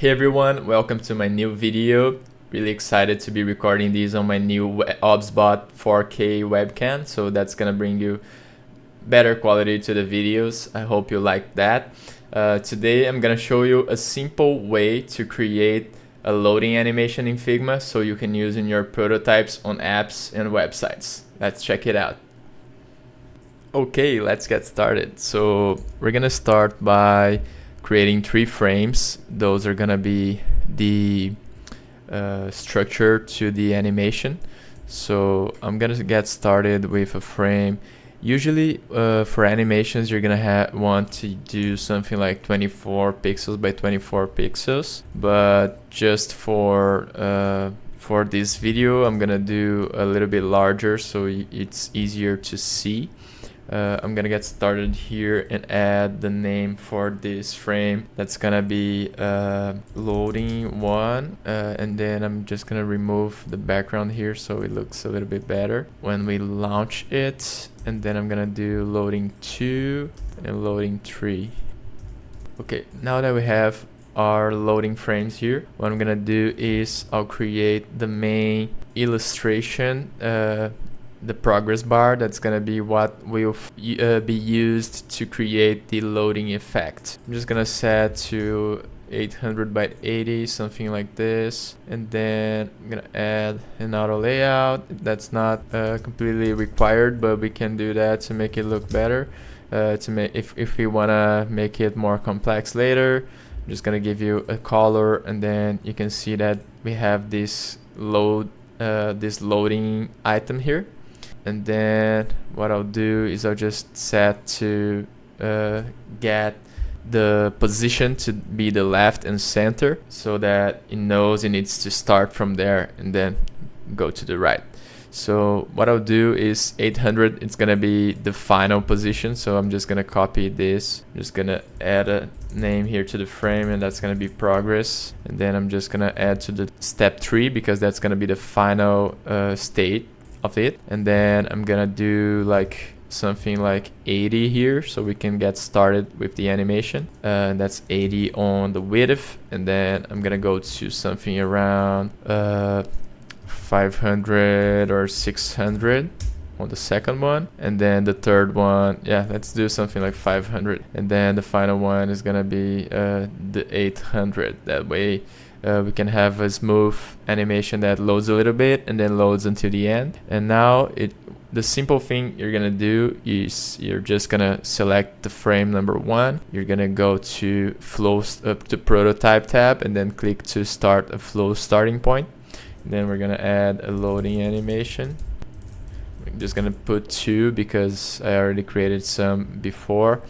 Hey everyone, welcome to my new video. Really excited to be recording these on my new OBSBot 4K webcam, so that's gonna bring you better quality to the videos. I hope you like that. Today I'm gonna show you a simple way to create a loading animation in Figma so you can use in your prototypes on apps and websites. Let's check it out. Okay, let's get started. So we're gonna start by creating 3 frames. Those are gonna be the structure to the animation. So I'm gonna get started with a frame. Usually for animations you're gonna want to do something like 24 pixels by 24 pixels, but just for this video I'm gonna do a little bit larger so it's easier to see. I'm gonna get started here and add the name for this frame. That's gonna be loading 1, and then I'm just gonna remove the background here so it looks a little bit better when we launch it. And then I'm gonna do loading 2 and loading 3. Okay, now that we have our loading frames here, what I'm gonna do is I'll create the main illustration, the progress bar. That's gonna be what will be used to create the loading effect. I'm just gonna set to 800 by 80, something like this, and then I'm gonna add an auto layout. That's not completely required, but we can do that to make it look better. To make if we wanna make it more complex later, I'm just gonna give you a color, and then you can see that we have this this loading item here. And then what I'll do is I'll just set to get the position to be the left and center so that it knows it needs to start from there and then go to the right. So what I'll do is 800, it's gonna be the final position, so I'm just gonna copy this. I'm just gonna add a name here to the frame, and that's gonna be progress. And then I'm just gonna add to the step 3 because that's gonna be the final state of it. And then I'm gonna do like something like 80 here so we can get started with the animation, and that's 80 on the width. And then I'm gonna go to something around 500 or 600 on the second one, and then the third one, yeah, let's do something like 500, and then the final one is gonna be the 800. That way we can have a smooth animation that loads a little bit and then loads until the end. And now the simple thing you're gonna do is you're just gonna select the frame number 1. You're gonna go to flow up to prototype tab and then click to start a flow starting point. And then we're gonna add a loading animation. I'm just gonna put 2 because I already created some before.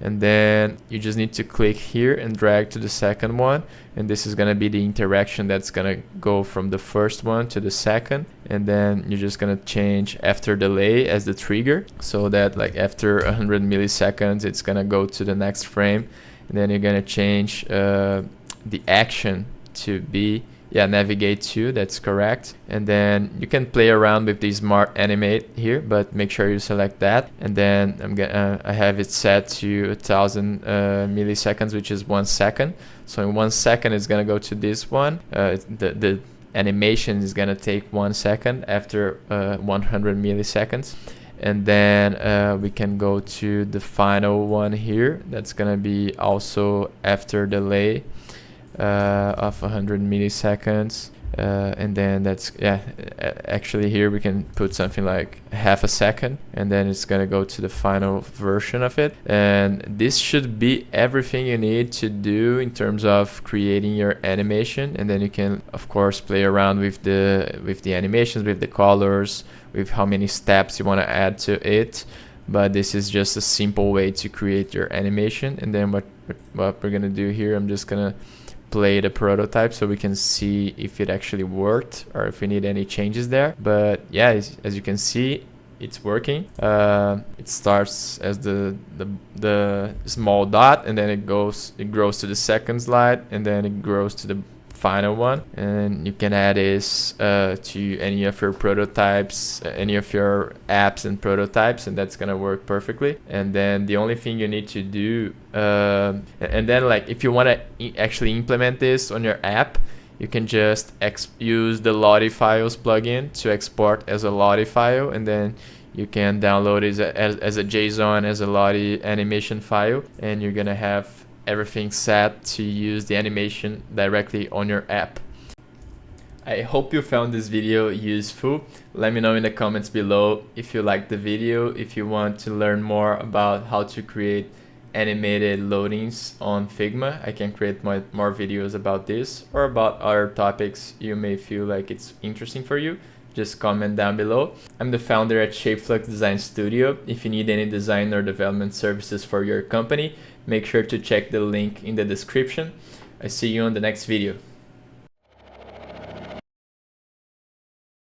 And then you just need to click here and drag to the second one, and this is gonna be the interaction that's gonna go from the first one to the second. And then you're just gonna change after delay as the trigger so that like after 100 milliseconds it's gonna go to the next frame. And then you're gonna change the action to be navigate to, that's correct. And then you can play around with the smart animate here, but make sure you select that. And then I have it set to 1000 milliseconds, which is 1 second. So in 1 second it's gonna go to this one. The animation is gonna take 1 second after 100 milliseconds. And then we can go to the final one here. That's gonna be also after delay of 100 milliseconds, and then that's actually here we can put something like half a second, and then it's gonna go to the final version of it. And this should be everything you need to do in terms of creating your animation. And then you can of course play around with the animations, with the colors, with how many steps you want to add to it. But this is just a simple way to create your animation. And then what we're gonna do here, I'm just gonna play the prototype so we can see if it actually worked or if we need any changes there. But yeah, as you can see, it's working. It starts as the small dot, and then it grows to the second slide, and then it grows to the final one, and you can add this to any of your prototypes, any of your apps and prototypes, and that's gonna work perfectly. And then the only thing you need to do, and then like if you want to actually implement this on your app, you can just use the Lottie Files plugin to export as a Lottie file, and then you can download it as a JSON, as a Lottie animation file, and you're gonna have everything set to use the animation directly on your app. I hope you found this video useful. Let me know in the comments below if you liked the video, if you want to learn more about how to create animated loadings on Figma. I can create more videos about this or about other topics you may feel like it's interesting for you. Just comment down below. I'm the founder at Shapeflux Design Studio. If you need any design or development services for your company, make sure to check the link in the description. I see you on the next video.